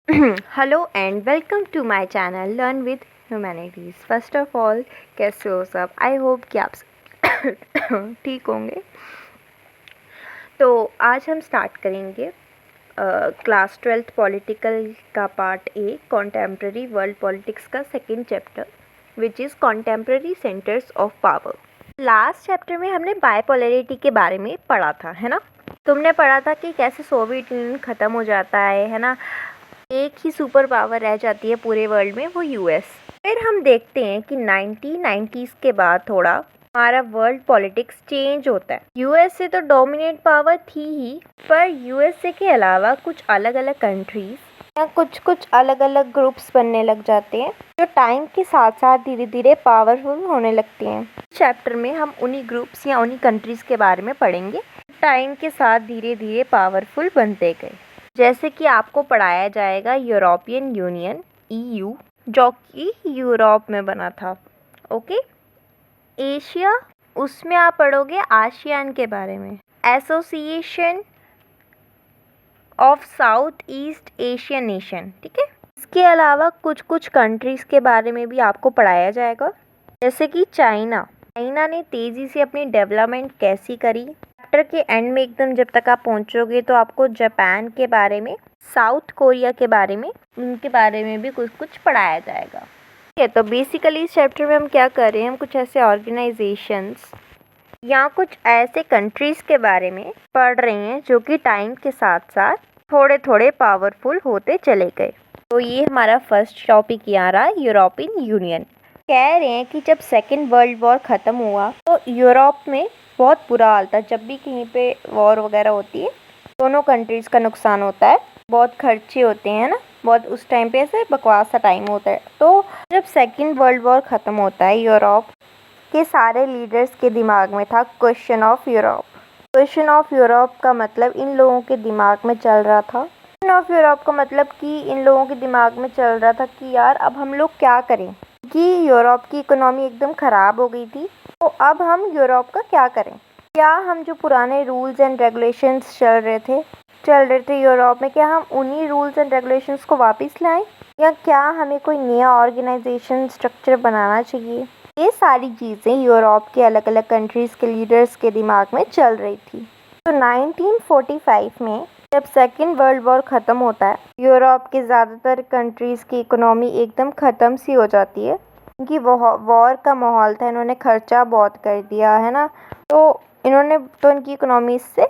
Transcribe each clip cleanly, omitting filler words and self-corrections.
Hello and welcome to my channel learn with humanities. First of all, कैसे हो सब? I hope कि आप ठीक होंगे। तो आज हम स्टार्ट करेंगे क्लास 12th पॉलिटिकल का part A, contemporary world politics का second chapter which is contemporary centres of power. Last chapter में हमने बायपोलैरिटी के बारे में पढ़ा था, है ना? तुमने पढ़ा था कि कैसे सोवियत यूनियन ख़त्म हो जाता है ना? एक ही सुपर पावर रह जाती है पूरे वर्ल्ड में, वो यूएस। फिर हम देखते हैं कि 1990s के बाद थोड़ा हमारा वर्ल्ड पॉलिटिक्स चेंज होता है। यूएसए तो डोमिनेट पावर थी ही, पर यूएसए के अलावा कुछ अलग अलग कंट्रीज या कुछ अलग अलग ग्रुप्स बनने लग जाते हैं, जो टाइम के साथ साथ धीरे धीरे पावरफुल होने लगते हैं। चैप्टर में हम उन्हीं ग्रुप्स या उन्हीं कंट्रीज के बारे में पढ़ेंगे, टाइम के साथ धीरे धीरे पावरफुल बनते गए। जैसे कि आपको पढ़ाया जाएगा यूरोपियन यूनियन ईयू, जो कि यूरोप में बना था। ओके। एशिया, उसमें आप पढ़ोगे आसियान के बारे में, association of south east Asian nation. ठीक है। इसके अलावा कुछ कंट्रीज़ के बारे में भी आपको पढ़ाया जाएगा, जैसे कि चाइना ने तेज़ी से अपनी डेवलपमेंट कैसी करी। चैप्टर के एंड में एकदम जब तक आप पहुंचोगे तो आपको जापान के बारे में, साउथ कोरिया के बारे में, उनके बारे में भी कुछ पढ़ाया जाएगा। ठीक है। तो बेसिकली इस चैप्टर में हम क्या कर रहे हैं, हम कुछ ऐसे ऑर्गेनाइजेशंस या कुछ ऐसे कंट्रीज़ के बारे में पढ़ रहे हैं जो कि टाइम के साथ साथ थोड़े थोड़े पावरफुल होते चले गए। तो ये हमारा फर्स्ट टॉपिक यहाँ रहा, यूरोपियन यूनियन। कह रहे हैं कि जब सेकेंड वर्ल्ड वॉर ख़त्म हुआ तो यूरोप में बहुत बुरा हाल था। जब भी कहीं पे वॉर वगैरह होती है, दोनों कंट्रीज़ का नुकसान होता है, बहुत खर्चे होते हैं ना, बहुत उस टाइम पे ऐसे बकवास सा टाइम होता है। तो जब सेकेंड वर्ल्ड वॉर ख़त्म होता है, यूरोप के सारे लीडर्स के दिमाग में था question of Europe. Question of Europe का मतलब इन लोगों के दिमाग में चल रहा था, क्वेश्चन ऑफ यूरोप का मतलब कि इन लोगों के दिमाग में चल रहा था कि यार अब हम लोग क्या करें, कि यूरोप की इकोनॉमी एकदम ख़राब हो गई थी। तो अब हम यूरोप का क्या करें? क्या हम जो पुराने रूल्स एंड रेगुलेशंस चल रहे थे यूरोप में, क्या हम उन्हीं रूल्स एंड रेगुलेशंस को वापस लाएं, या क्या हमें कोई नया ऑर्गेनाइजेशन स्ट्रक्चर बनाना चाहिए? ये सारी चीज़ें यूरोप के अलग अलग कंट्रीज़ के लीडर्स के दिमाग में चल रही थी। तो 1945 में जब सेकेंड वर्ल्ड वॉर ख़त्म होता है, यूरोप के ज़्यादातर कंट्रीज़ की इकोनॉमी एकदम ख़त्म सी हो जाती है, क्योंकि वॉर का माहौल था, इन्होंने खर्चा बहुत कर दिया है ना, तो इनकी इकोनॉमी इससे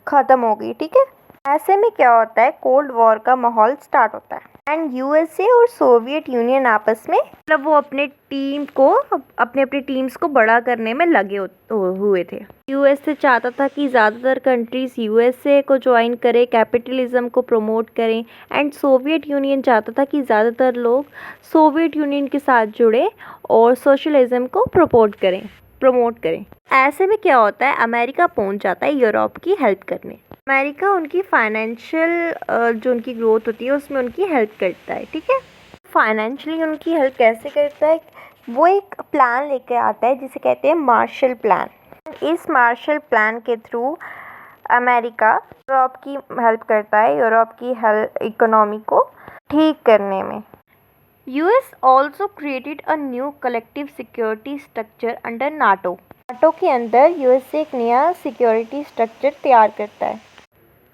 ख़त्म हो गई। ठीक है। ऐसे में क्या होता है, कोल्ड वॉर का माहौल स्टार्ट होता है एंड यूएसए और सोवियत यूनियन आपस में, मतलब वो अपने अपनी टीम्स को बड़ा करने में लगे हुए थे। यूएसए चाहता था कि ज़्यादातर कंट्रीज यूएसए को ज्वाइन करें, कैपिटलिज्म को प्रमोट करें, एंड सोवियत यूनियन चाहता था कि ज़्यादातर लोग सोवियत यूनियन के साथ जुड़े और सोशलिज्म को प्रमोट करें। ऐसे में क्या होता है, अमेरिका पहुंच जाता है यूरोप की हेल्प करने। अमेरिका उनकी फाइनेंशियल जो उनकी ग्रोथ होती है उसमें उनकी हेल्प करता है। ठीक है। फाइनेंशियली उनकी हेल्प कैसे करता है, वो एक प्लान लेकर आता है जिसे कहते हैं मार्शल प्लान। इस मार्शल प्लान के थ्रू अमेरिका यूरोप की हेल्प करता है, यूरोप की इकोनॉमी को ठीक करने में। US also created a new collective security structure under NATO। NATO के अंदर यूएसए एक नया सिक्योरिटी स्ट्रक्चर तैयार करता है।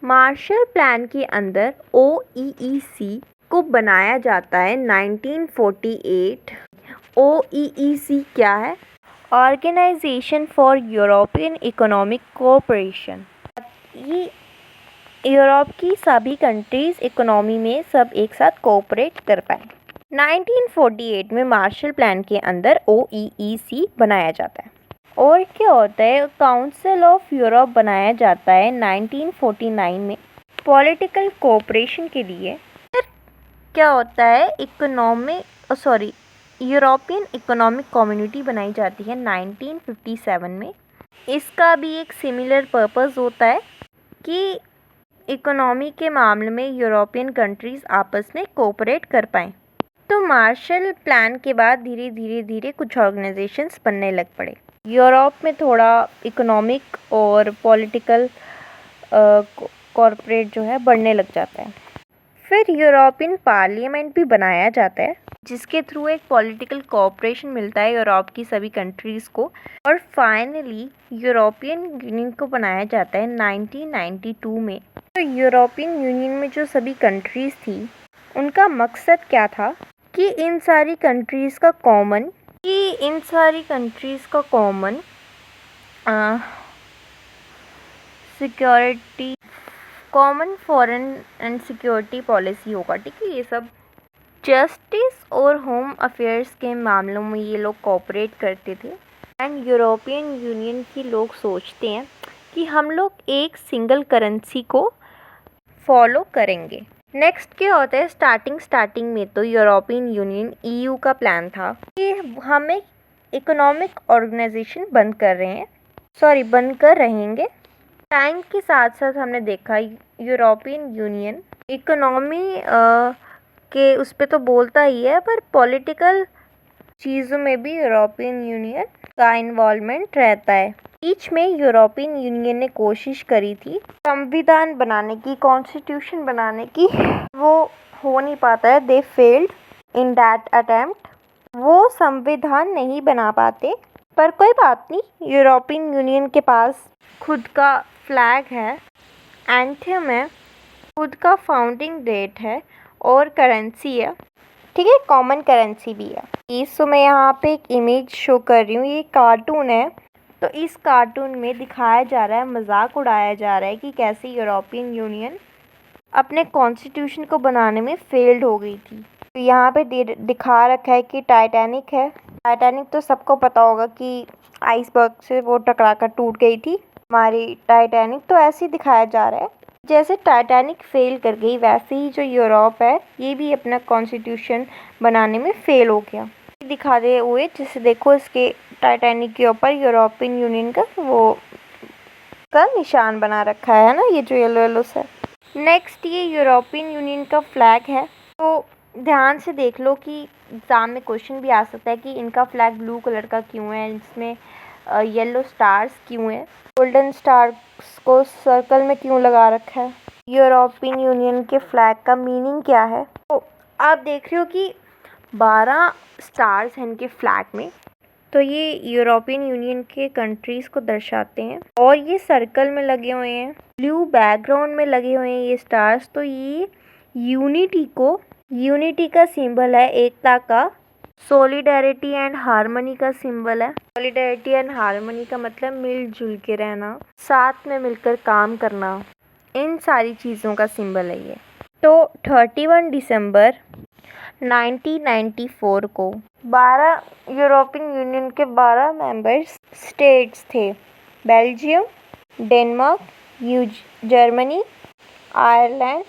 मार्शल प्लान के अंदर OEEC को बनाया जाता है 1948। OEEC क्या है? Organisation for European economic cooperation. ये यूरोप की सभी कंट्रीज इकोनॉमी में सब एक साथ कोऑपरेट कर पाए। 1948 में मार्शल प्लान के अंदर OEEC बनाया जाता है। और क्या होता है, काउंसिल ऑफ यूरोप बनाया जाता है 1949 में पॉलिटिकल कोऑपरेशन के लिए। फिर क्या होता है, यूरोपियन इकोनॉमिक कम्युनिटी बनाई जाती है 1957 में। इसका भी एक सिमिलर पर्पस होता है कि इकोनॉमी के मामले में यूरोपियन कंट्रीज़ आपस में कोऑपरेट कर पाएँ। तो मार्शल प्लान के बाद धीरे धीरे कुछ ऑर्गेनाइजेशंस बनने लग पड़े। यूरोप में थोड़ा इकोनॉमिक और पॉलिटिकल कॉर्पोरेट जो है बढ़ने लग जाता है। फिर यूरोपियन पार्लियामेंट भी बनाया जाता है जिसके थ्रू एक पॉलिटिकल कोऑपरेशन मिलता है यूरोप की सभी कंट्रीज़ को। और फाइनली यूरोपियन यूनियन को बनाया जाता है 1992 में। तो यूरोपियन यूनियन में जो सभी कंट्रीज़ थी उनका मकसद क्या था कि इन सारी कंट्रीज़ का common security, common foreign and security policy होगा। ठीक है, ये सब जस्टिस और होम अफेयर्स के मामलों में ये लोग कोऑपरेट करते थे। एंड यूरोपियन यूनियन के लोग सोचते हैं कि हम लोग एक सिंगल करेंसी को फॉलो करेंगे। नेक्स्ट क्या होता है, स्टार्टिंग में तो यूरोपियन यूनियन EU का प्लान था कि हम एक इकोनॉमिक ऑर्गेनाइजेशन बंद कर रहेंगे। टाइम के साथ साथ हमने देखा यूरोपियन यूनियन इकोनॉमी के उस पे तो बोलता ही है, पर पॉलिटिकल चीज़ों में भी यूरोपियन यूनियन का इन्वॉल्वमेंट रहता है। बीच में यूरोपियन यूनियन ने कोशिश करी थी संविधान बनाने की, कॉन्स्टिट्यूशन बनाने की, वो हो नहीं पाता है। They failed in that attempt. वो संविधान नहीं बना पाते, पर कोई बात नहीं। यूरोपियन यूनियन के पास खुद का फ्लैग है, एंथम है, खुद का फाउंडिंग डेट है और करेंसी है। ठीक है, कॉमन करेंसी भी है। इसको मैं यहाँ पे एक इमेज शो कर रही हूँ, ये कार्टून है। तो इस कार्टून में दिखाया जा रहा है, मजाक उड़ाया जा रहा है कि कैसे यूरोपियन यूनियन अपने कॉन्स्टिट्यूशन को बनाने में फेल्ड हो गई थी। तो यहाँ पे दिखा रखा है कि टाइटैनिक है। टाइटैनिक तो सबको पता होगा कि आइसबर्ग से वो टकरा कर टूट गई थी हमारी टाइटैनिक। तो ऐसे ही दिखाया जा रहा है जैसे टाइटैनिक फेल कर गई, वैसे ही जो यूरोप है ये भी अपना कॉन्स्टिट्यूशन बनाने में फेल हो गया। दिखा रहे हुए जैसे देखो इसके टाइटैनिक के ऊपर यूरोपियन यूनियन का वो का निशान बना रखा है ना, ये जो येलो से। नेक्स्ट ये यूरोपियन यूनियन का फ्लैग है। तो ध्यान से देख लो कि एग्जाम में क्वेश्चन भी आ सकता है कि इनका फ्लैग ब्लू कलर का क्यों है, इसमें येलो स्टार्स क्यों है, गोल्डन स्टार्स को सर्कल में क्यों लगा रखा है, यूरोपियन यूनियन के फ्लैग का मीनिंग क्या है। तो आप देख रहे हो कि 12 स्टार्स हैं इनके फ्लैग में। तो ये यूरोपियन यूनियन के कंट्रीज़ को दर्शाते हैं और ये सर्कल में लगे हुए हैं, ब्लू बैकग्राउंड में लगे हुए हैं ये स्टार्स। तो ये यूनिटी का सिंबल है, एकता का। सॉलिडेरिटी एंड हार्मनी का सिंबल है। सॉलिडेरिटी एंड हार्मनी का मतलब मिलजुल के रहना, साथ में मिलकर काम करना, इन सारी चीज़ों का सिंबल है ये। तो 31 दिसंबर 1994 को 12 यूरोपियन यूनियन के 12 मेंबर्स स्टेट्स थे। Belgium, Denmark, Germany, Ireland,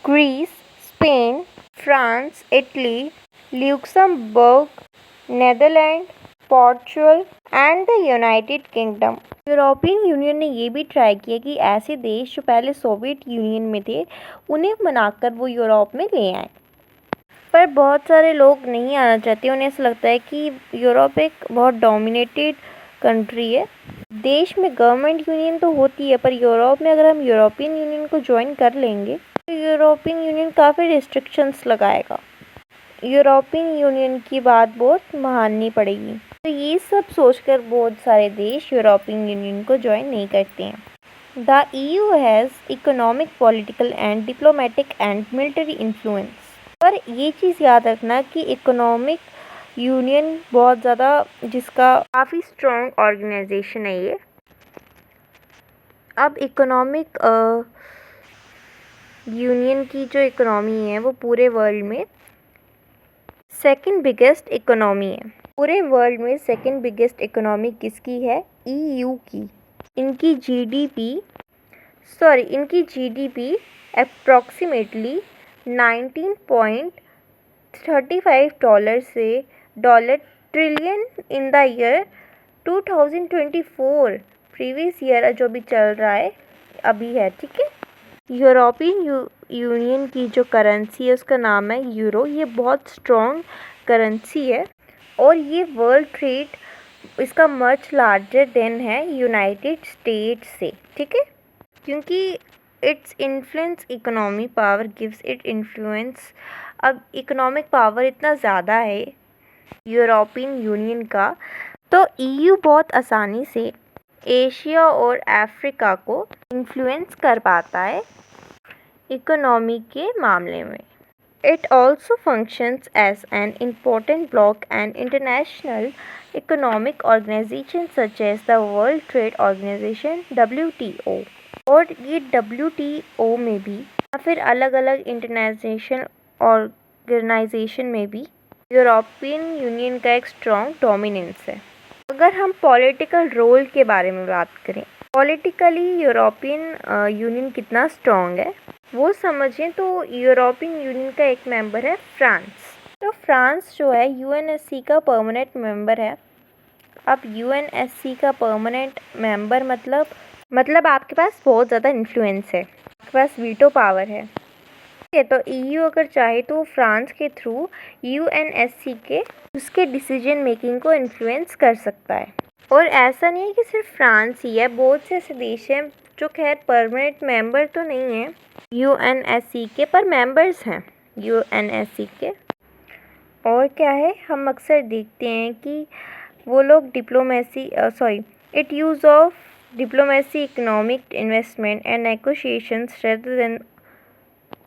Greece, Spain, France, Italy, Luxembourg, Netherland, Portugal and the United Kingdom. European Union ने ये भी ट्राई किया कि ऐसे देश जो पहले सोवियत यूनियन में थे उन्हें मनाकर वो यूरोप में ले आए, पर बहुत सारे लोग नहीं आना चाहते। उन्हें ऐसा लगता है कि यूरोप एक बहुत डोमिनेटेड कंट्री है। देश में गवर्नमेंट यूनियन तो होती है, पर यूरोप में अगर हम यूरोपियन यूनियन को ज्वाइन कर लेंगे तो यूरोपियन यूनियन काफ़ी रिस्ट्रिक्शंस लगाएगा। यूरोपियन यूनियन की बात बहुत माननी पड़ेगी। तो ये सब सोचकर बहुत सारे देश यूरोपियन यूनियन को ज्वाइन नहीं करते हैं। The EU has economic, political and diplomatic and military influence. पर ये चीज़ याद रखना कि इकोनॉमिक यूनियन बहुत ज़्यादा, जिसका काफ़ी स्ट्रॉन्ग ऑर्गेनाइजेशन है ये। अब इकोनॉमिक यूनियन की जो इकोनॉमी है वो पूरे वर्ल्ड में सेकंड बिगेस्ट इकोनॉमी है। पूरे वर्ल्ड में सेकंड बिगेस्ट इकोनॉमी किसकी है? EU की। इनकी जीडीपी अप्रॉक्सीमेटली $19.35 से $trillion in the year 2024, previous year जो भी चल रहा है अभी है। ठीक है, यूरोपियन यूनियन की जो करेंसी है उसका नाम है यूरो। ये बहुत स्ट्रॉन्ग करेंसी है और ये वर्ल्ड ट्रेड इसका मच लार्जर देन है यूनाइटेड स्टेट्स से। ठीक है, क्योंकि its influence economy power gives it influence. अब इकोनॉमिक पावर इतना ज़्यादा है यूरोपियन यूनियन का, तो ईयू बहुत आसानी से एशिया और अफ्रीका को इन्फ्लुएंस कर पाता है इकोनॉमी के मामले में। It also functions as an important bloc and international economic organizations such as the World Trade Organization WTO। और ये WTO में भी या फिर अलग अलग इंटरनेशनल ऑर्गेनाइजेशन में भी यूरोपियन यूनियन का एक स्ट्रॉन्ग डोमिनेंस है। अगर हम पॉलिटिकल रोल के बारे में बात करें, पॉलिटिकली यूरोपियन यूनियन कितना स्ट्रॉन्ग है वो समझें तो यूरोपियन यूनियन का एक मेंबर है फ्रांस। तो फ्रांस जो है यूएनएससी का परमानेंट मेंबर है। अब यूएनएससी का परमानेंट मेंबर मतलब आपके पास बहुत ज़्यादा इन्फ्लुएंस है, आपके पास वीटो पावर है। ठीक है, तो ईयू अगर चाहे तो फ्रांस के थ्रू यूएनएससी के उसके डिसीजन मेकिंग को इन्फ्लुएंस कर सकता है। और ऐसा नहीं है कि सिर्फ फ्रांस ही है, बहुत से ऐसे देश हैं जो खैर परमानेंट मेंबर तो नहीं है यूएनएससी के, पर मेंबर्स हैं यूएनएससी के। और क्या है, हम अक्सर देखते हैं कि वो लोग it use of diplomacy, economic investment and negotiations rather than.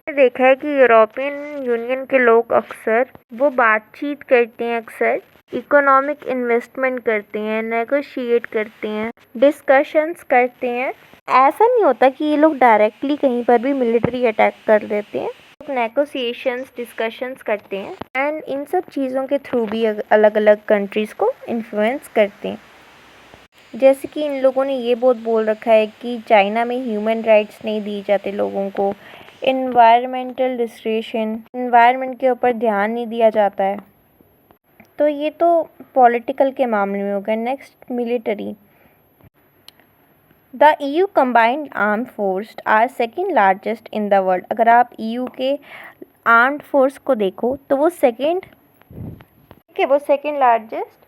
देखा है कि यूरोपियन यूनियन के लोग अक्सर वो बातचीत करते हैं, अक्सर इकोनॉमिक इन्वेस्टमेंट करते हैं, नेगोशिएट करते हैं, डिस्कशंस करते हैं। ऐसा नहीं होता कि ये लोग डायरेक्टली कहीं पर भी मिलिट्री अटैक कर देते हैं, नेगोशिएशंस डिस्कशंस करते हैं एंड इन सब चीज़ों के थ्रू भी अलग अलग कंट्रीज़ को इन्फ्लुएंस करते हैं। जैसे कि इन लोगों ने ये बहुत बोल रखा है कि चाइना में ह्यूमन राइट्स नहीं दिए जाते लोगों को, इन्वायरमेंटल डिस्ट्रेशन, इन्वायरमेंट के ऊपर ध्यान नहीं दिया जाता है। तो ये तो पॉलिटिकल के मामले में हो गया। Next, military. The EU combined armed force are second largest in the world. अगर आप EU के आर्म्ड फोर्स को देखो तो वो second largest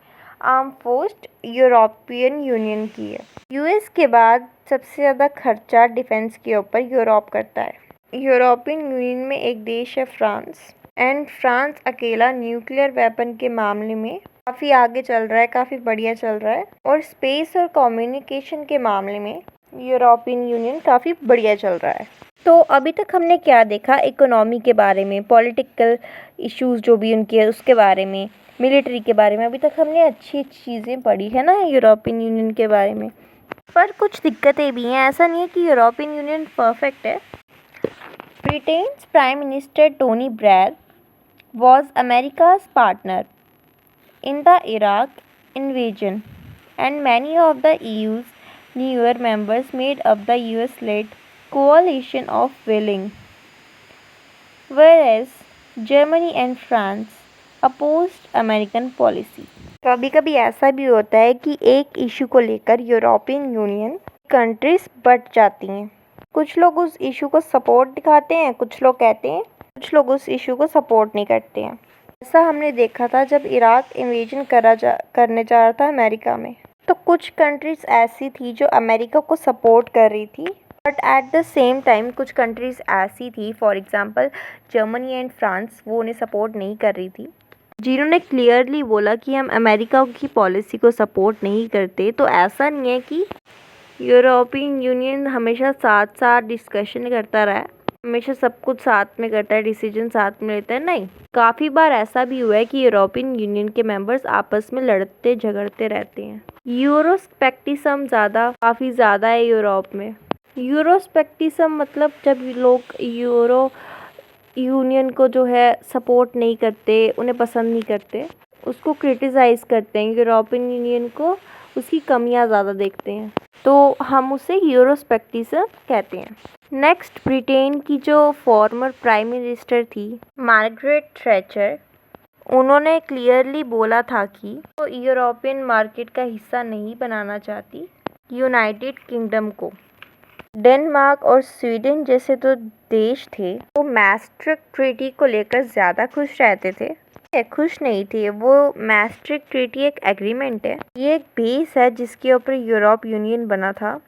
arm force European union की है। यूएस के बाद सबसे ज़्यादा खर्चा डिफेंस के ऊपर यूरोप करता है। यूरोपियन यूनियन में एक देश है फ्रांस, एंड फ्रांस अकेला न्यूक्लियर वेपन के मामले में काफ़ी आगे चल रहा है, काफ़ी बढ़िया चल रहा है। और स्पेस और कम्युनिकेशन के मामले में यूरोपियन यूनियन काफ़ी बढ़िया चल रहा है। तो अभी तक हमने क्या देखा, इकोनॉमी के बारे में, पॉलिटिकल इश्यूज जो भी उनके है उसके बारे में, मिलिट्री के बारे में। अभी तक हमने अच्छी चीज़ें पढ़ी है ना यूरोपियन यूनियन के बारे में, पर कुछ दिक्कतें भी हैं। ऐसा नहीं है कि यूरोपियन यूनियन परफेक्ट है। Britain's prime minister Tony Blair was America's partner in the Iraq invasion, and many of the EU's newer members made up the US-led coalition of willing, whereas Germany and France opposed American policy। कभी कभी ऐसा भी होता है कि एक issue को लेकर यूरोपियन यूनियन कंट्रीज बट जाती हैं। कुछ लोग उस इशू को सपोर्ट दिखाते हैं, कुछ लोग कहते हैं, कुछ लोग उस इशू को सपोर्ट नहीं करते हैं। ऐसा हमने देखा था जब इराक इन्वेजन करने जा रहा था अमेरिका में, तो कुछ कंट्रीज़ ऐसी थी जो अमेरिका को सपोर्ट कर रही थी, but at the same time कुछ कंट्रीज़ ऐसी थी, for example Germany and France, वो उन्हें सपोर्ट नहीं कर रही थी, जिन्होंने क्लियरली बोला कि हम अमेरिका की पॉलिसी को सपोर्ट नहीं करते। तो ऐसा नहीं है कि यूरोपियन यूनियन हमेशा साथ साथ डिस्कशन करता रहा है, हमेशा सब कुछ साथ में करता है, डिसीजन साथ में लेता है, नहीं। काफ़ी बार ऐसा भी हुआ है कि यूरोपियन यूनियन के मेंबर्स आपस में लड़ते झगड़ते रहते हैं। यूरोस्पेक्टिज्म काफ़ी ज़्यादा है यूरोप में। यूरोस्पेक्टिज्म मतलब जब लोग यूरो यूनियन को जो है सपोर्ट नहीं करते, उन्हें पसंद नहीं करते, उसको क्रिटिसाइज़ करते हैं, यूरोपियन यूनियन को उसकी कमियां ज़्यादा देखते हैं, तो हम उसे यूरोस्पेक्टिज्म कहते हैं। नेक्स्ट, ब्रिटेन की जो फॉर्मर प्राइम मिनिस्टर थी मार्गरेट थैचर, उन्होंने क्लियरली बोला था कि वो यूरोपियन मार्केट का हिस्सा नहीं बनाना चाहती यूनाइटेड किंगडम को। डेनमार्क और स्वीडन जैसे तो देश थे वो मैस्ट्रिक्ट ट्रीटी को लेकर ज़्यादा खुश रहते थे, खुश नहीं थे वो। मैस्ट्रिक्ट ट्रीटी एक एग्रीमेंट है, ये एक बेस है जिसके ऊपर यूरोप यूनियन बना था।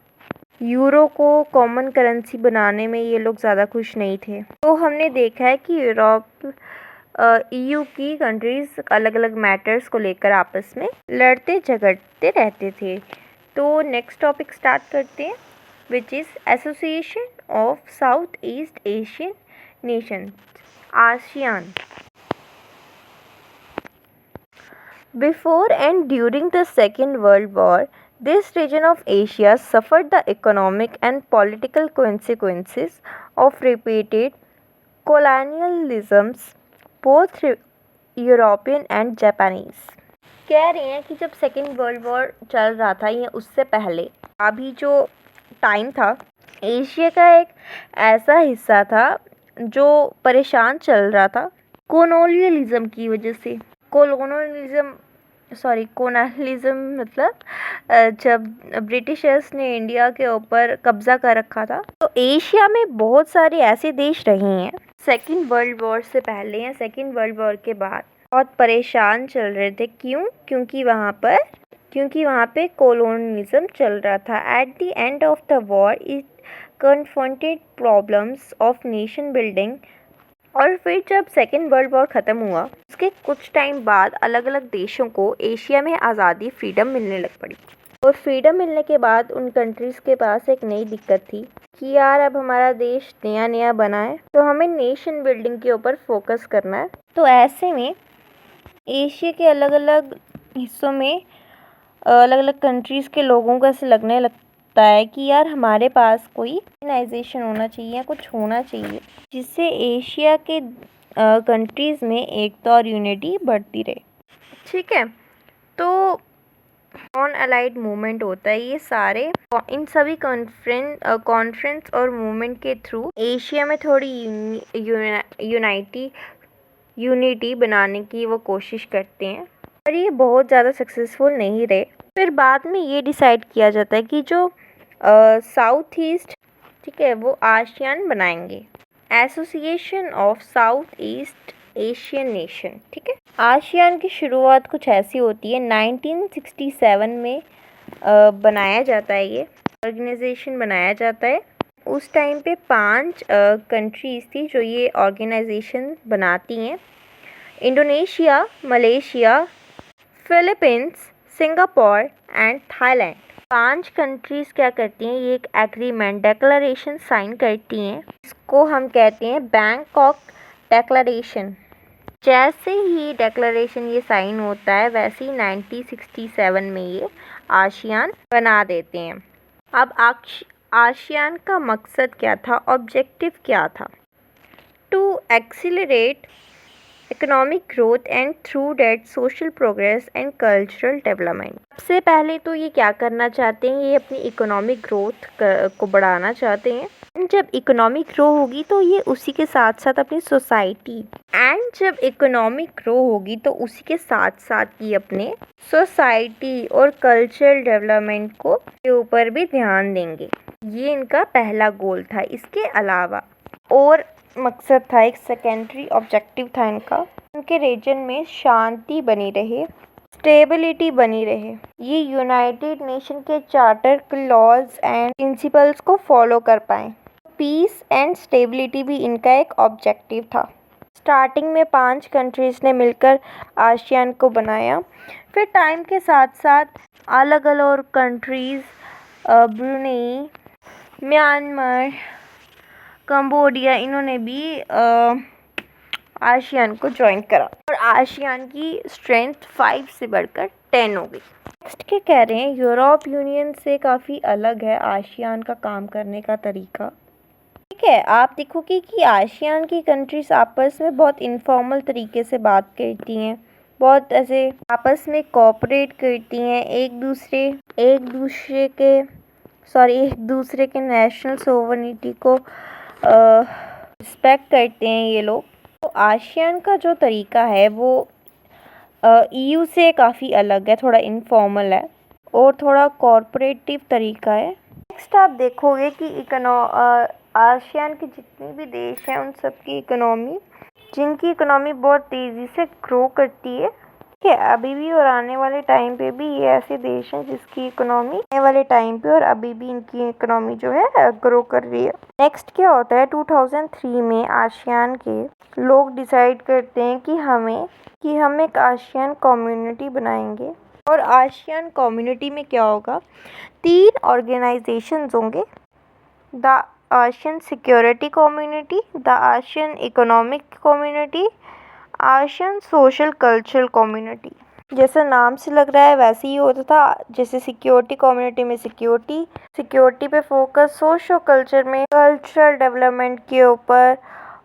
यूरो को कॉमन करेंसी बनाने में ये लोग ज़्यादा खुश नहीं थे। तो हमने देखा है कि यूरोप ईयू की कंट्रीज़ अलग अलग मैटर्स को लेकर आपस में लड़ते झगड़ते रहते थे। तो नेक्स्ट टॉपिक स्टार्ट करते हैं, which is association of south east Asian Nations, ASEAN. Before and during the Second World War, this region of Asia suffered the economic and political consequences of repeated colonialisms, both European and Japanese. कह रहे हैं कि जब second world war चल रहा था या उससे पहले अभी जो टाइम था, एशिया का एक ऐसा हिस्सा था जो परेशान चल रहा था कोलोनियलिज्म की वजह से। कोलोनियलिज्म मतलब जब ब्रिटिशर्स ने इंडिया के ऊपर कब्जा कर रखा था। तो एशिया में बहुत सारे ऐसे देश रहे हैं सेकेंड वर्ल्ड वॉर से पहले या सेकेंड वर्ल्ड वॉर के बाद बहुत परेशान चल रहे थे। क्यों? क्योंकि वहाँ पे कोलोनियलिज्म चल रहा था। At the end of the war it confronted problems of nation building. और फिर जब सेकेंड वर्ल्ड वॉर ख़त्म हुआ उसके कुछ टाइम बाद अलग अलग देशों को एशिया में आज़ादी फ्रीडम मिलने लग पड़ी। और फ्रीडम मिलने के बाद उन कंट्रीज़ के पास एक नई दिक्कत थी कि यार अब हमारा देश नया नया बना है तो हमें नेशन बिल्डिंग के ऊपर फोकस करना है। तो ऐसे में एशिया के अलग अलग हिस्सों में अलग अलग कंट्रीज़ के लोगों को ऐसे लगने लगता है कि यार हमारे पास कोई ऑर्गेनाइजेशन होना चाहिए या कुछ होना चाहिए जिससे एशिया के कंट्रीज़ में एकता और यूनिटी बढ़ती रहे। ठीक है, तो नॉन अलाइड मूवमेंट होता है। ये सारे इन सभी कॉन्फ्रेंस और मूवमेंट के थ्रू एशिया में थोड़ी यूनिटी बनाने की वो कोशिश करते हैं, पर ये बहुत ज़्यादा सक्सेसफुल नहीं रहे। फिर बाद में ये डिसाइड किया जाता है कि जो साउथ ईस्ट, ठीक है, वो आसियान बनाएंगे, association of south east Asian nation. ठीक है, आसियान की शुरुआत कुछ ऐसी होती है 1967 में बनाया जाता है, ये ऑर्गेनाइजेशन बनाया जाता है। उस टाइम पे 5 कंट्रीज़ थी जो ये ऑर्गेनाइजेशन बनाती हैं, Indonesia, Malaysia, Philippines, Singapore and Thailand. 5 countries क्या करती हैं, ये एक एग्रीमेंट डेक्लरेशन साइन करती हैं। इसको हम कहते हैं बैंकॉक डेक्लरेशन। जैसे ही डेक्लरेशन ये साइन होता है वैसे ही 1967 में ये आसियान बना देते हैं। अब आसियान का मकसद क्या था, ऑब्जेक्टिव क्या था? To accelerate economic growth and through that social progress and cultural development. सबसे पहले तो ये क्या करना चाहते हैं, ये अपनी इकोनॉमिक ग्रोथ को बढ़ाना चाहते हैं। जब इकोनॉमिक ग्रो होगी तो ये उसी के साथ साथ अपनी सोसाइटी जब इकोनॉमिक ग्रो होगी तो उसी के साथ साथ ये अपने सोसाइटी और कल्चरल डेवलपमेंट को के ऊपर भी ध्यान देंगे। ये इनका पहला गोल था। इसके अलावा और मकसद था, एक सेकेंडरी ऑब्जेक्टिव था इनका, उनके रीजन में शांति बनी रहे, स्टेबिलिटी बनी रहे। ये यूनाइटेड नेशन के चार्टर के लॉज एंड प्रिंसिपल्स को फॉलो कर पाएँ। पीस एंड स्टेबिलिटी भी इनका एक ऑब्जेक्टिव था। स्टार्टिंग में 5 कंट्रीज़ ने मिलकर आसियान को बनाया, फिर टाइम के साथ साथ अलग अलग कंट्रीज़ ब्रुनेई, म्यांमार, कंबोडिया, इन्होंने भी आसियान को ज्वाइन करा और आसियान की स्ट्रेंथ 5 से बढ़कर 10 हो गई। नेक्स्ट क्या कह रहे हैं, यूरोप यूनियन से काफ़ी अलग है आसियान का काम करने का तरीका। ठीक है, आप देखोगे कि आसियान की कंट्रीज आपस में बहुत इनफॉर्मल तरीके से बात करती हैं, बहुत ऐसे आपस में कोऑपरेट करती हैं, एक दूसरे के नेशनल सोवरेनिटी को रिस्पेक्ट करते हैं ये लोग। तो आसियान का जो तरीका है वो ईयू से काफ़ी अलग है, थोड़ा इनफॉर्मल है और थोड़ा कॉरपोरेटिव तरीका है। नेक्स्ट आप देखोगे कि आसियान के जितने भी देश हैं उन सब की इकोनॉमी, जिनकी इकोनॉमी बहुत तेज़ी से ग्रो करती है, ठीक है, अभी भी और आने वाले टाइम पे भी ये ऐसे देश हैं जिसकी इकोनॉमी आने वाले टाइम पे और अभी भी इनकी इकोनॉमी जो है ग्रो कर रही है। नेक्स्ट क्या होता है, 2003 में आसियान के लोग डिसाइड करते हैं कि हम एक आसियान कम्युनिटी बनाएंगे। और आसियान कम्युनिटी में क्या होगा, 3 ऑर्गेनाइजेशंस होंगे, the ASEAN security community, the ASEAN economic community, ASEAN social cultural community. जैसा नाम से लग रहा है वैसे ही होता था, जैसे सिक्योरिटी कम्युनिटी में सिक्योरिटी पे फोकस, सोशल कल्चर में कल्चरल डेवलपमेंट के ऊपर,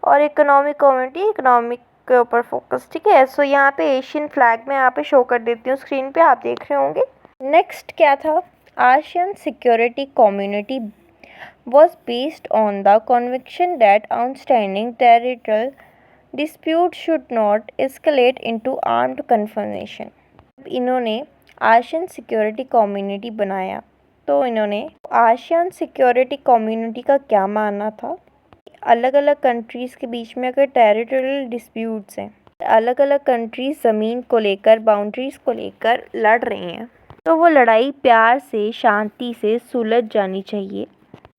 और इकोनॉमिक कम्युनिटी इकोनॉमिक के ऊपर फोकस। ठीक है, सो यहाँ पे एशियन फ्लैग में यहाँ पे शो कर देती हूँ स्क्रीन पे, आप देख रहे होंगे। नेक्स्ट क्या था, ASEAN security community was based on the conviction that outstanding territorial dispute should not escalate into armed confrontation। इन्होंने आसियान सिक्योरिटी कम्युनिटी बनाया, तो इन्होंने आसियान सिक्योरिटी कम्युनिटी का क्या मानना था, अलग अलग कंट्रीज़ के बीच में अगर टेरिटोरियल डिस्प्यूट्स हैं, अलग अलग कंट्रीज ज़मीन को लेकर, बाउंड्रीज़ को लेकर लड़ रही हैं, तो वो लड़ाई प्यार से, शांति से सुलझ जानी चाहिए।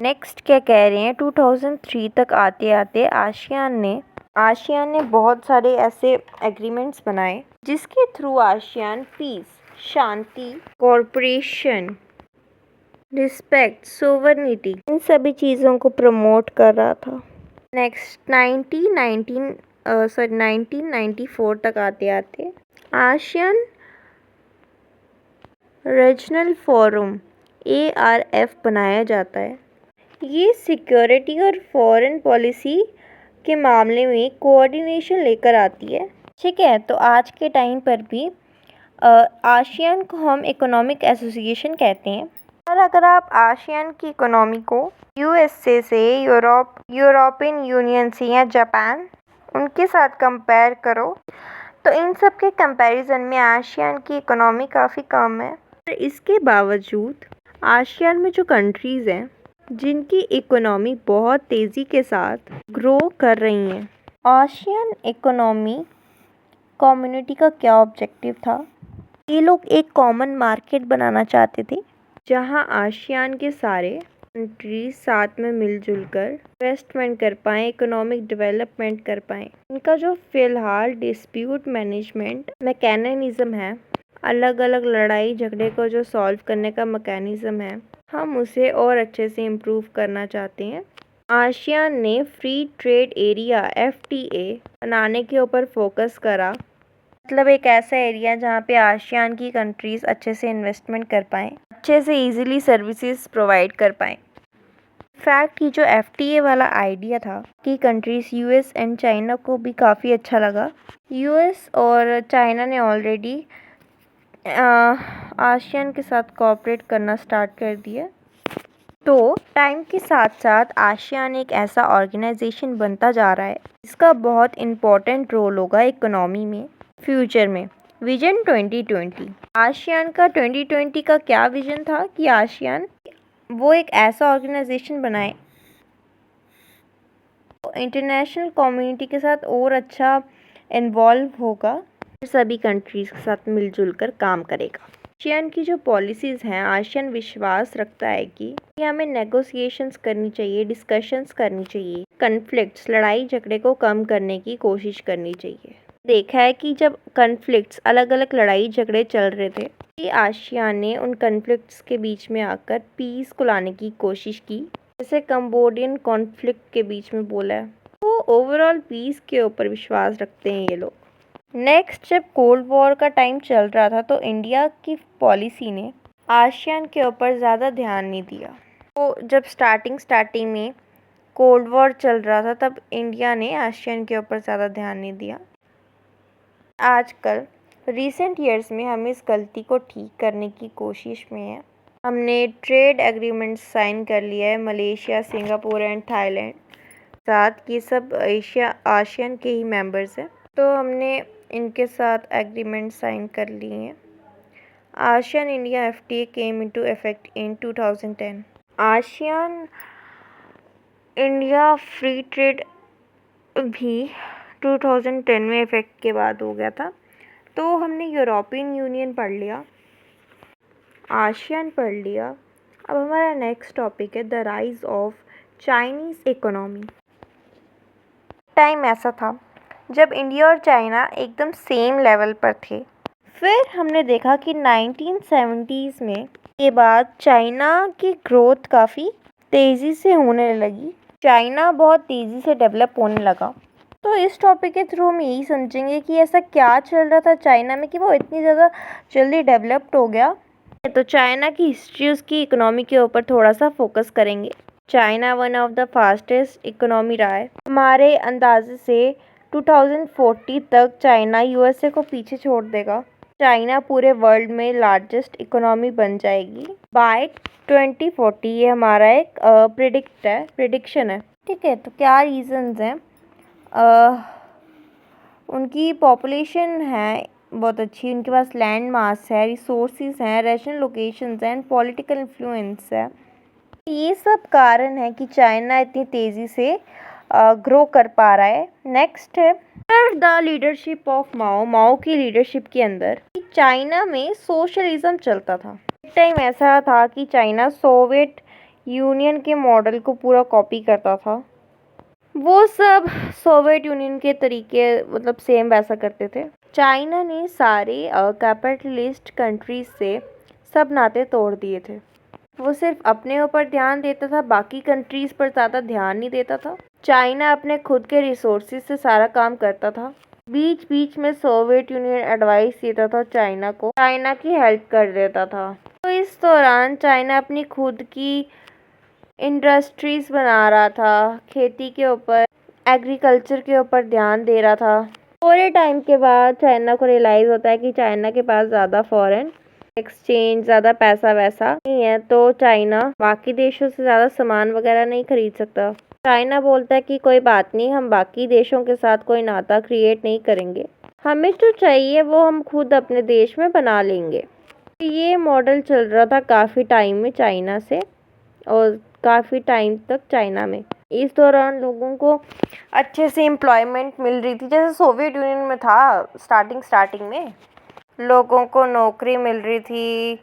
नेक्स्ट क्या कह रहे हैं, 2003 तक आते आते आसियान ने बहुत सारे ऐसे एग्रीमेंट्स बनाए जिसके थ्रू आसियान पीस, शांति, कॉरपोरेशन, रिस्पेक्ट, सोवरेनिटी, इन सभी चीज़ों को प्रमोट कर रहा था। नेक्स्ट 1994 तक आते आते आसियान रीजनल फोरम ARF बनाया जाता है। ये सिक्योरिटी और फॉरेन पॉलिसी के मामले में कोऑर्डिनेशन लेकर आती है। ठीक है, तो आज के टाइम पर भी आसियान को हम इकोनॉमिक एसोसिएशन कहते हैं। और अगर आप आसियान की इकोनॉमी को USA से, यूरोपियन यूनियन से या जापान उनके साथ कंपेयर करो, तो इन सब के कंपैरिजन में आसियान की इकोनॉमी काफ़ी कम है। इसके बावजूद आसियान में जो कंट्रीज़ हैं जिनकी इकोनॉमी बहुत तेज़ी के साथ ग्रो कर रही हैं, आसियान इकोनॉमी कम्युनिटी का क्या ऑब्जेक्टिव था, ये लोग एक कॉमन मार्केट बनाना चाहते थे जहां आसियान के सारे कंट्रीज साथ में मिलजुल कर इन्वेस्टमेंट कर पाएँ, इकोनॉमिक डेवलपमेंट कर पाएँ। इनका जो फ़िलहाल डिस्प्यूट मैनेजमेंट मैकेनिज़्म है, अलग अलग लड़ाई झगड़े को जो सॉल्व करने का मैकेनिज़्म है, हम उसे और अच्छे से इम्प्रूव करना चाहते हैं। आसियान ने फ्री ट्रेड एरिया FTA बनाने के ऊपर फोकस करा, मतलब एक ऐसा एरिया जहाँ पे आसियान की कंट्रीज़ अच्छे से इन्वेस्टमेंट कर पाएँ, अच्छे से इजीली सर्विसेज प्रोवाइड कर पाएँ। फैक्ट, ये जो FTA वाला आइडिया था कि कंट्रीज़ US एंड चाइना को भी काफ़ी अच्छा लगा। US और चाइना ने ऑलरेडी आसियान के साथ कोऑपरेट करना स्टार्ट कर दिया। तो टाइम के साथ साथ आसियान एक ऐसा ऑर्गेनाइजेशन बनता जा रहा है जिसका बहुत इम्पोर्टेंट रोल होगा इकोनॉमी में फ्यूचर में। विजन 2020, आसियान का 2020 का क्या विजन था कि आसियान वो एक ऐसा ऑर्गेनाइजेशन बनाए तो इंटरनेशनल कम्युनिटी के साथ और अच्छा इन्वॉल्व होगा, सभी कंट्रीज़ के साथ मिलजुल कर काम करेगा। आसियान की जो पॉलिसीज़ हैं, आसियान विश्वास रखता है कि हमें नेगोशिएशंस करनी चाहिए, डिस्कशंस करनी चाहिए, कन्फ्लिक्ट्स, लड़ाई झगड़े को कम करने की कोशिश करनी चाहिए। देखा है कि जब कन्फ्लिक्ट्स, अलग अलग लड़ाई झगड़े चल रहे थे, कि आसियान ने उन कन्फ्लिक्ट्स के बीच में आकर पीस को लाने की कोशिश की, जैसे कंबोडियन कॉन्फ्लिक्ट के बीच में बोला है। तो ओवरऑल पीस के ऊपर विश्वास रखते हैं ये लोग। नेक्स्ट, जब कोल्ड वॉर का टाइम चल रहा था तो इंडिया की पॉलिसी ने आसियान के ऊपर ज़्यादा ध्यान नहीं दिया। तो जब स्टार्टिंग में कोल्ड वॉर चल रहा था तब इंडिया ने आसियान के ऊपर ज़्यादा ध्यान नहीं दिया। आजकल रिसेंट ईयर्स में हम इस गलती को ठीक करने की कोशिश में हैं। हमने ट्रेड एग्रीमेंट साइन कर लिया है मलेशिया, सिंगापुर एंड थाईलैंड साथ। ये सब आसियान के ही मेंबर्स हैं, तो हमने इनके साथ एग्रीमेंट साइन कर लिए हैं। ASEAN India FTA came into effect in 2010। ASEAN India free trade भी 2010 में इफेक्ट के बाद हो गया था। तो हमने यूरोपियन यूनियन पढ़ लिया, आसियान पढ़ लिया। अब हमारा नेक्स्ट टॉपिक है the rise of Chinese economy. Time ऐसा था जब इंडिया और चाइना एकदम सेम लेवल पर थे। फिर हमने देखा कि 1970s में के बाद चाइना की ग्रोथ काफ़ी तेज़ी से होने लगी, चाइना बहुत तेज़ी से डेवलप होने लगा। तो इस टॉपिक के थ्रू हम यही समझेंगे कि ऐसा क्या चल रहा था चाइना में कि वो इतनी ज़्यादा जल्दी डेवलप्ड हो गया। तो चाइना की हिस्ट्री, उसकी इकोनॉमी के ऊपर थोड़ा सा फोकस करेंगे। China one of the fastest economy रहा है। हमारे अंदाजे से 2040 तक चाइना यूएसए को पीछे छोड़ देगा। चाइना पूरे वर्ल्ड में लार्जेस्ट इकोनॉमी बन जाएगी बाय 2040। ये हमारा एक प्रिडिक्शन है। ठीक है, तो क्या रीजंस हैं? उनकी पॉपुलेशन है बहुत अच्छी, उनके पास लैंड मास है, रिसोर्सेज हैं, रेशनल लोकेशंस हैं, पॉलिटिकल इन्फ्लुएंस है। ये सब कारण है कि चाइना इतनी तेज़ी से ग्रो कर पा रहा है। नेक्स्ट है द लीडरशिप ऑफ माओ। माओ की लीडरशिप के अंदर चाइना में सोशलिज्म चलता था। एक टाइम ऐसा था कि चाइना सोवियत यूनियन के मॉडल को पूरा कॉपी करता था। वो सब सोवियत यूनियन के तरीके मतलब सेम वैसा करते थे। चाइना ने सारे कैपिटलिस्ट कंट्रीज से सब नाते तोड़ दिए थे। वो सिर्फ अपने ऊपर ध्यान देता था, बाकी कंट्रीज़ पर ज़्यादा ध्यान नहीं देता था। चाइना अपने खुद के रिसोर्सेज से सारा काम करता था। बीच बीच में सोवियत यूनियन एडवाइस देता था चाइना को, चाइना की हेल्प कर देता था। तो इस दौरान चाइना अपनी खुद की इंडस्ट्रीज़ बना रहा था, खेती के ऊपर, एग्रीकल्चर के ऊपर ध्यान दे रहा था। थोड़े टाइम के बाद चाइना को रियलाइज़ होता है कि चाइना के पास ज़्यादा फॉरेन एक्सचेंज, ज़्यादा पैसा वैसा नहीं है, तो चाइना बाकी देशों से ज़्यादा सामान वगैरह नहीं खरीद सकता। चाइना बोलता है कि कोई बात नहीं, हम बाकी देशों के साथ कोई नाता क्रिएट नहीं करेंगे, हमें जो चाहिए वो हम खुद अपने देश में बना लेंगे। ये मॉडल चल रहा था काफ़ी टाइम में चाइना से, और काफ़ी टाइम तक चाइना में। इस दौरान लोगों को अच्छे से एम्प्लॉयमेंट मिल रही थी, जैसे सोवियत यूनियन में था। स्टार्टिंग में लोगों को नौकरी मिल रही थी,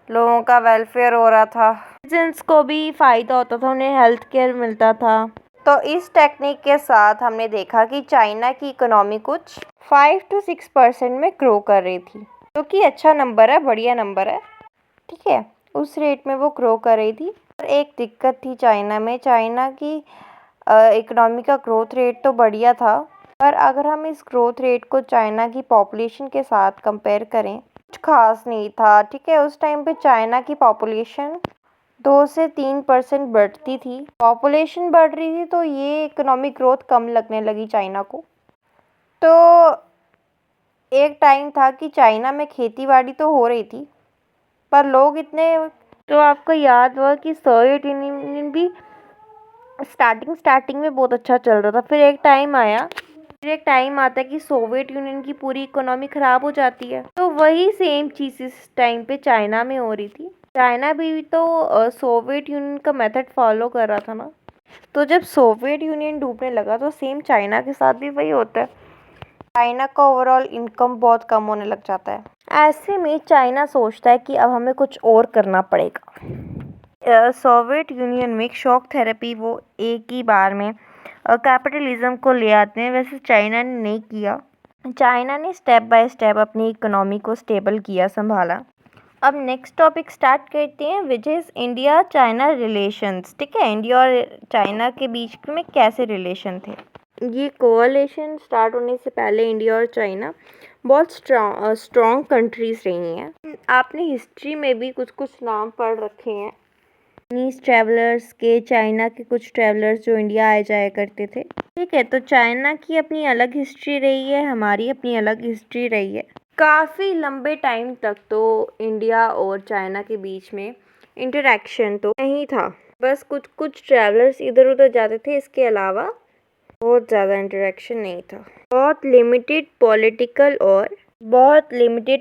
लोगों का वेलफेयर हो रहा था, सिटीजन्स को भी फ़ायदा होता था, उन्हें हेल्थ केयर मिलता था। तो इस टेक्निक के साथ हमने देखा कि चाइना की इकोनॉमी कुछ 5 to 6% में ग्रो कर रही थी, जो कि अच्छा नंबर है, बढ़िया नंबर है। ठीक है, उस रेट में वो ग्रो कर रही थी। और एक दिक्कत थी चाइना में, चाइना की इकोनॉमी का ग्रोथ रेट तो बढ़िया था, पर अगर हम इस ग्रोथ रेट को चाइना की पॉपुलेशन के साथ कंपेयर करें, कुछ खास नहीं था। ठीक है, उस टाइम पे चाइना की पॉपुलेशन 2 से 3% बढ़ती थी। पॉपुलेशन बढ़ रही थी तो ये इकोनॉमिक ग्रोथ कम लगने लगी चाइना को। तो एक टाइम था कि चाइना में खेती बाड़ी तो हो रही थी, पर लोग इतने, तो आपको याद हुआ कि सोवियत यूनियन भी स्टार्टिंग में बहुत अच्छा चल रहा था। फिर एक टाइम आता है कि सोवियत यूनियन की पूरी इकोनॉमी ख़राब हो जाती है। तो वही सेम चीज़ इस टाइम पे चाइना में हो रही थी। चाइना भी तो सोवियत यूनियन का मेथड फॉलो कर रहा था ना। तो जब सोवियत यूनियन डूबने लगा तो सेम चाइना के साथ भी वही होता है। चाइना का ओवरऑल इनकम बहुत कम होने लग जाता है। ऐसे में चाइना सोचता है कि अब हमें कुछ और करना पड़ेगा। सोवियत यूनियन में शॉक थेरेपी वो एक ही बार में कैपिटलिज्म को ले आते हैं, वैसे चाइना ने नहीं किया। चाइना ने स्टेप बाय स्टेप अपनी इकोनॉमी को स्टेबल किया, संभाला। अब नेक्स्ट टॉपिक स्टार्ट करते हैं, which is India China relations. ठीक है, इंडिया और चाइना के बीच में कैसे रिलेशन थे। ये कोअलिशन स्टार्ट होने से पहले इंडिया और चाइना बहुत स्ट्रॉन्ग कंट्रीज़ रही हैं। आपने हिस्ट्री में भी कुछ कुछ नाम पढ़ रखे हैं चाइनीज़ ट्रैवलर्स के, चाइना के कुछ ट्रैवलर्स जो इंडिया आए जाया करते थे। ठीक है, तो चाइना की अपनी अलग हिस्ट्री रही है, हमारी अपनी अलग हिस्ट्री रही है। काफ़ी लंबे टाइम तक तो इंडिया और चाइना के बीच में इंटरेक्शन तो नहीं था, बस कुछ कुछ ट्रैवलर्स इधर उधर जाते थे, इसके अलावा बहुत ज़्यादा इंटरेक्शन नहीं था। बहुत लिमिटेड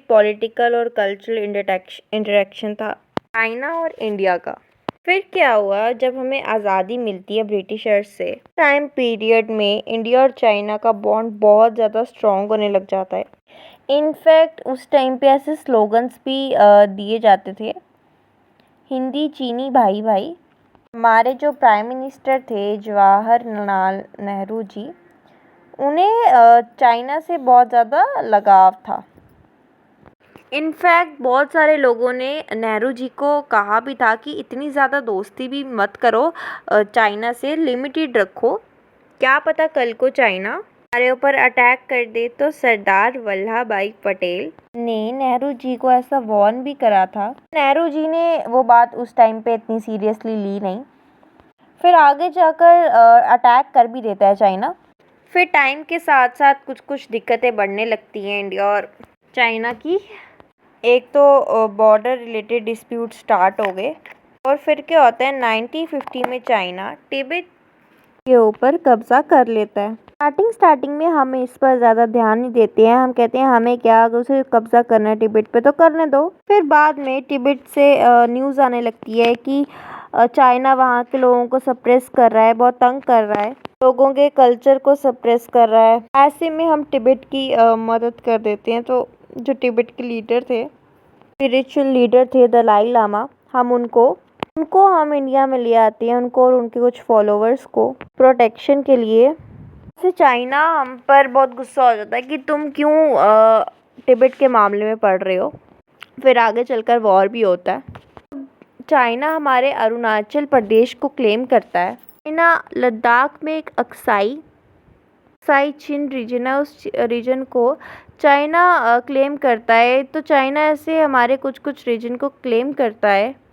पॉलिटिकल और कल्चरल इंटरेक्शन था चाइना और इंडिया का। फिर क्या हुआ जब हमें आज़ादी मिलती है ब्रिटिशर्स से, टाइम पीरियड में इंडिया और चाइना का बॉन्ड बहुत ज़्यादा स्ट्रॉन्ग होने लग जाता है। इनफैक्ट उस टाइम पे ऐसे स्लोगन्स भी दिए जाते थे, हिंदी चीनी भाई भाई। हमारे जो प्राइम मिनिस्टर थे जवाहरलाल नेहरू जी, उन्हें चाइना से बहुत ज़्यादा लगाव था। इनफैक्ट बहुत सारे लोगों ने नेहरू जी को कहा भी था कि इतनी ज़्यादा दोस्ती भी मत करो चाइना से, लिमिटेड रखो, क्या पता कल को चाइना हमारे ऊपर अटैक कर दे। तो सरदार वल्लभ भाई पटेल ने नेहरू जी को ऐसा वार्न भी करा था। नेहरू जी ने वो बात उस टाइम पे इतनी सीरियसली ली नहीं, फिर आगे जाकर अटैक कर भी देता है चाइना। फिर टाइम के साथ साथ कुछ कुछ दिक्कतें बढ़ने लगती हैं इंडिया और चाइना की। एक तो बॉर्डर रिलेटेड डिस्प्यूट स्टार्ट हो गए और फिर क्या होता है 1950 में चाइना तिब्बत के ऊपर कब्जा कर लेता है। स्टार्टिंग में हम इस पर ज़्यादा ध्यान नहीं देते हैं, हम कहते हैं हमें क्या, अगर उसे कब्जा करना है तिब्बत पे तो करने दो। फिर बाद में तिब्बत से न्यूज़ आने लगती है कि चाइना वहाँ के लोगों को सप्रेस कर रहा है, बहुत तंग कर रहा है, लोगों के कल्चर को सप्रेस कर रहा है। ऐसे में हम तिब्बत की मदद कर देते हैं। तो जो तिब्बत के लीडर थे, स्पिरिचुअल लीडर थे दलाई लामा, हम उनको हम इंडिया में ले आते हैं, उनको और उनके कुछ फॉलोवर्स को प्रोटेक्शन के लिए। से चाइना हम पर बहुत गुस्सा हो जाता है कि तुम क्यों तिब्बत के मामले में पड़ रहे हो। फिर आगे चलकर वॉर भी होता है। चाइना हमारे अरुणाचल प्रदेश को क्लेम करता है। चाइना लद्दाख में एक अक्साई चिन रीजन है, उस रीजन को चाइना क्लेम करता है। तो चाइना ऐसे हमारे कुछ कुछ रीजन को क्लेम करता है,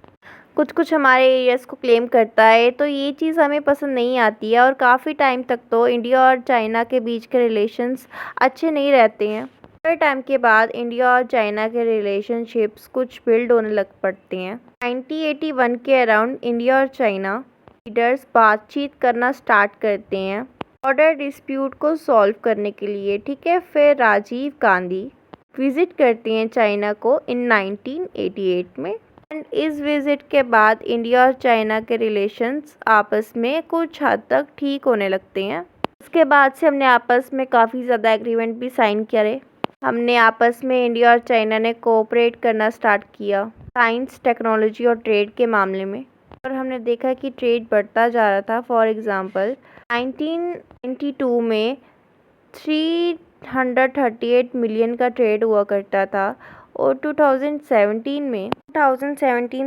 कुछ कुछ हमारे एरियाज़ को क्लेम करता है। तो ये चीज़ हमें पसंद नहीं आती है और काफ़ी टाइम तक तो इंडिया और चाइना के बीच के रिलेशंस अच्छे नहीं रहते हैं। थोड़े टाइम के बाद इंडिया और चाइना के रिलेशनशिप्स कुछ बिल्ड होने लग पड़ते हैं। 1981 के अराउंड इंडिया और चाइना लीडर्स बातचीत करना स्टार्ट करते हैं बॉर्डर डिस्प्यूट को सॉल्व करने के लिए, ठीक है। फिर राजीव गांधी विज़िट करते हैं चाइना को इन 1988 में। एंड इस विज़िट के बाद इंडिया और चाइना के रिलेशंस आपस में कुछ हद तक ठीक होने लगते हैं। उसके बाद से हमने आपस में काफ़ी ज़्यादा एग्रीमेंट भी साइन करे। हमने आपस में इंडिया और चाइना ने कोऑपरेट करना स्टार्ट किया साइंस, टेक्नोलॉजी और ट्रेड के मामले में। और हमने देखा कि ट्रेड बढ़ता जा रहा था। फॉर एग्ज़ाम्पल 1992 में 338 मिलियन का ट्रेड हुआ करता था और 2017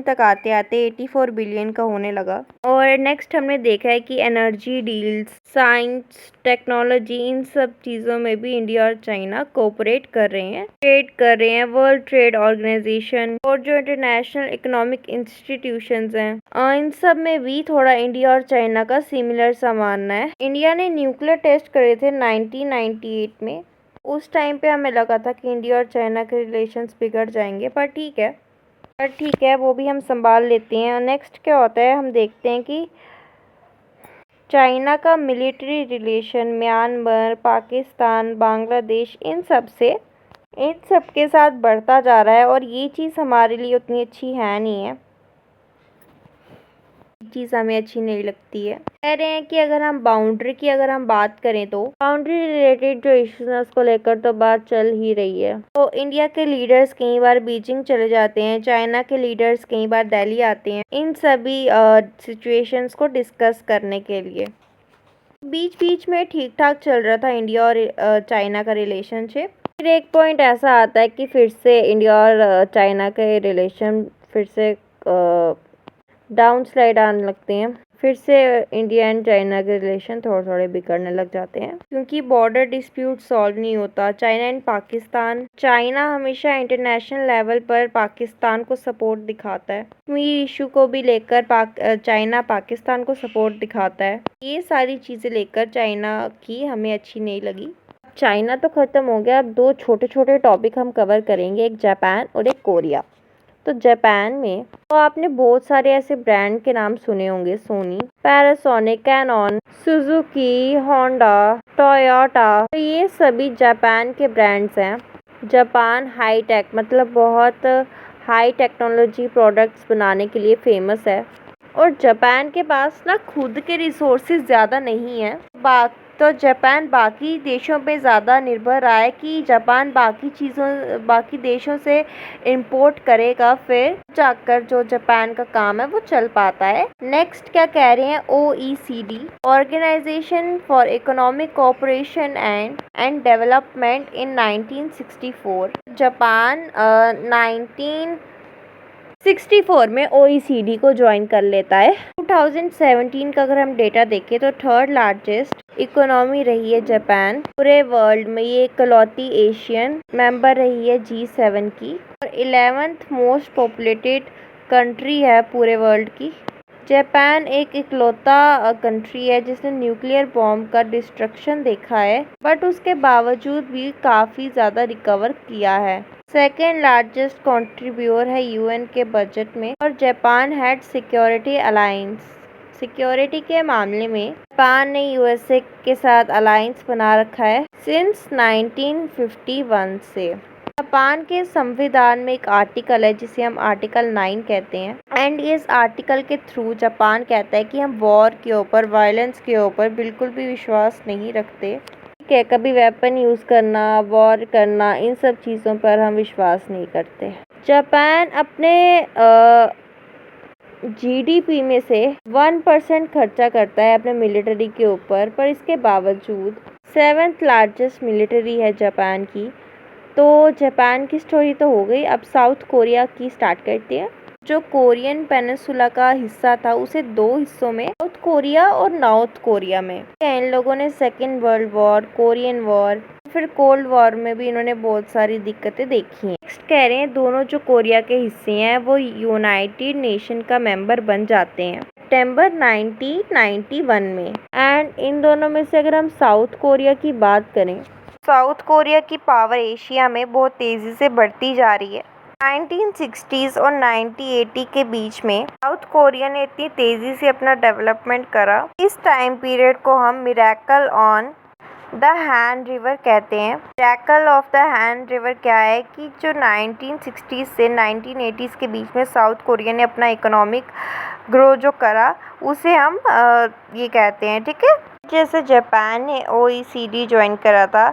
तक आते आते 84 बिलियन का होने लगा। और नेक्स्ट हमने देखा है कि एनर्जी डील्स, साइंस, टेक्नोलॉजी, इन सब चीज़ों में भी इंडिया और चाइना कोऑपरेट कर रहे हैं, ट्रेड कर रहे हैं। वर्ल्ड ट्रेड ऑर्गेनाइजेशन और जो इंटरनेशनल इकोनॉमिक इंस्टीट्यूशंस हैं, इन सब में भी थोड़ा इंडिया और चाइना का सिमिलर सा मानना है। इंडिया ने न्यूक्लियर टेस्ट करे थे 1998 में। उस टाइम पे हमें लगा था कि इंडिया और चाइना के रिलेशंस बिगड़ जाएंगे, पर ठीक है वो भी हम संभाल लेते हैं। नेक्स्ट क्या होता है, हम देखते हैं कि चाइना का military relation Myanmar, Pakistan, Bangladesh, इन सब के साथ बढ़ता जा रहा है और ये चीज़ हमारे लिए उतनी अच्छी है नहीं है, चीज़ हमें अच्छी नहीं लगती है। कह रहे हैं कि अगर हम बाउंड्री की बात करें तो बाउंड्री रिलेटेड जो इश्यूज हैं उसको लेकर तो बात चल ही रही है। तो इंडिया के लीडर्स कई बार बीजिंग चले जाते हैं, चाइना के लीडर्स कई बार दिल्ली आते हैं इन सभी सिचुएशंस को डिस्कस करने के लिए। बीच बीच में ठीक ठाक चल रहा था इंडिया और चाइना का रिलेशनशिप। फिर एक पॉइंट ऐसा आता है कि फिर से इंडिया और चाइना के रिलेशन फिर से डाउन स्लाइड आने लगते हैं। फिर से इंडिया एंड चाइना के रिलेशन थोड़े थोड़े बिगड़ने लग जाते हैं क्योंकि बॉर्डर डिस्प्यूट सॉल्व नहीं होता। चाइना एंड पाकिस्तान, चाइना हमेशा इंटरनेशनल लेवल पर पाकिस्तान को सपोर्ट दिखाता है। कश्मीर इशू को भी लेकर चाइना पाकिस्तान को सपोर्ट दिखाता है। ये सारी चीज़ें लेकर चाइना की हमें अच्छी नहीं लगी। चाइना तो ख़त्म हो गया, अब दो छोटे छोटे टॉपिक हम कवर करेंगे, एक जापान और एक कोरिया। तो जापान में तो आपने बहुत सारे ऐसे ब्रांड के नाम सुने होंगे, Sony, Panasonic, Canon, Suzuki, Honda, Toyota. तो ये सभी जापान के ब्रांड्स हैं। जापान हाई टेक मतलब बहुत हाई टेक्नोलॉजी प्रोडक्ट्स बनाने के लिए फेमस है और जापान के पास ना खुद के रिसोर्सेज ज़्यादा नहीं है। तो जापान बाकी देशों पे ज़्यादा निर्भर रहा है कि जापान बाकी देशों से इंपोर्ट करेगा, फिर जाकर जो जापान का काम है वो चल पाता है। नेक्स्ट क्या कह रहे हैं, OECD, organisation for economic cooperation and development in 1964। Japan 1964 में OECD को ज्वाइन कर लेता है। 2017 का अगर हम डेटा देखें तो थर्ड लार्जेस्ट इकोनॉमी रही है जापान पूरे वर्ल्ड में। ये इकलौती एशियन मेंबर रही है G7 की और 11th मोस्ट पॉपुलेटेड कंट्री है पूरे वर्ल्ड की। जापान एक इकलौता कंट्री है जिसने न्यूक्लियर बॉम्ब का डिस्ट्रक्शन देखा है, बट उसके बावजूद भी काफ़ी ज़्यादा रिकवर किया है। सेकेंड लार्जेस्ट कंट्रीब्यूटर है UN के बजट में। और Japan had security alliance. Security के मामले में जापान ने USA के साथ अलायंस बना रखा है सिंस 1951 से। जापान के संविधान में एक आर्टिकल है जिसे हम आर्टिकल 9 कहते हैं, एंड इस आर्टिकल के थ्रू जापान कहता है कि हम वॉर के ऊपर, वायलेंस के ऊपर बिल्कुल भी विश्वास नहीं रखते। ठीक है, कभी वेपन यूज़ करना, वॉर करना, इन सब चीज़ों पर हम विश्वास नहीं करते। जापान अपने GDP में से 1% खर्चा करता है अपने मिलिट्री के ऊपर, पर इसके बावजूद 7th लार्जेस्ट मिलिट्री है जापान की। तो जापान की स्टोरी तो हो गई, अब साउथ कोरिया की स्टार्ट करते हैं। जो कोरियन पेनिनसुला का हिस्सा था उसे दो हिस्सों में, साउथ कोरिया और नॉर्थ कोरिया में। इन लोगों ने second world war, Korean war, फिर कोल्ड वॉर में भी इन्होंने बहुत सारी दिक्कतें देखी हैं। नेक्स्ट कह रहे हैं दोनों जो कोरिया के हिस्से हैं वो यूनाइटेड नेशन का मेंबर बन जाते हैं सितंबर 1991 में। एंड इन दोनों में से अगर हम साउथ कोरिया की बात करें, साउथ कोरिया की पावर एशिया में बहुत तेज़ी से बढ़ती जा रही है। 1960s और 1980 के बीच में साउथ कोरिया ने इतनी तेज़ी से अपना डेवलपमेंट करा। इस टाइम पीरियड को हम miracle on the Hahn river कहते हैं। Miracle of the Hahn river क्या है कि जो 1960s से 1980s के बीच में साउथ कोरिया ने अपना इकोनॉमिक ग्रो जो करा उसे हम ये कहते हैं। ठीक है, जैसे जापान ने OECD ज्वाइन करा था,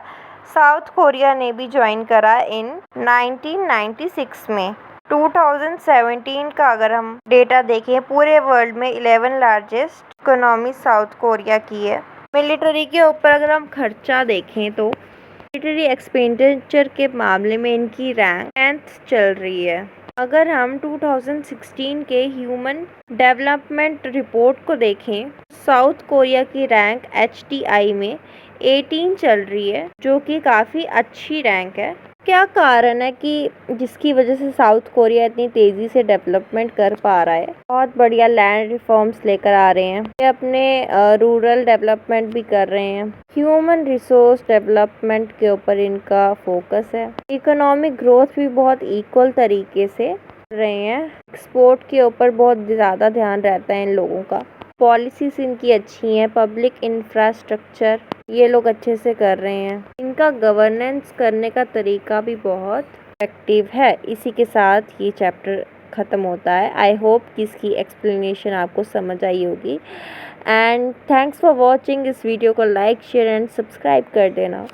साउथ कोरिया ने भी ज्वाइन करा इन 1996 में। 2017 का अगर हम डेटा देखें, पूरे वर्ल्ड में 11 लार्जेस्ट इकोनॉमी साउथ कोरिया की है। मिलिट्री के ऊपर अगर हम खर्चा देखें तो मिलिट्री एक्सपेंडिचर के मामले में इनकी रैंक 10th चल रही है। अगर हम 2016 के ह्यूमन डेवलपमेंट रिपोर्ट को देखें, साउथ कोरिया की रैंक HDI में 18 चल रही है, जो कि काफ़ी अच्छी रैंक है। क्या कारण है कि जिसकी वजह से साउथ कोरिया इतनी तेज़ी से डेवलपमेंट कर पा रहा है? बहुत बढ़िया लैंड रिफॉर्म्स लेकर आ रहे हैं, ये अपने रूरल डेवलपमेंट भी कर रहे हैं, ह्यूमन रिसोर्स डेवलपमेंट के ऊपर इनका फोकस है, इकोनॉमिक ग्रोथ भी बहुत इक्वल तरीके से कर रहे हैं, एक्सपोर्ट के ऊपर बहुत ज़्यादा ध्यान रहता है इन लोगों का, पॉलिसीज इनकी अच्छी हैं, पब्लिक इंफ्रास्ट्रक्चर ये लोग अच्छे से कर रहे हैं, इनका गवर्नेंस करने का तरीका भी बहुत इफेक्टिव है। इसी के साथ ये चैप्टर ख़त्म होता है। आई होप कि इसकी एक्सप्लेनेशन आपको समझ आई होगी। And thanks for watching. इस वीडियो को लाइक, शेयर एंड सब्सक्राइब कर देना।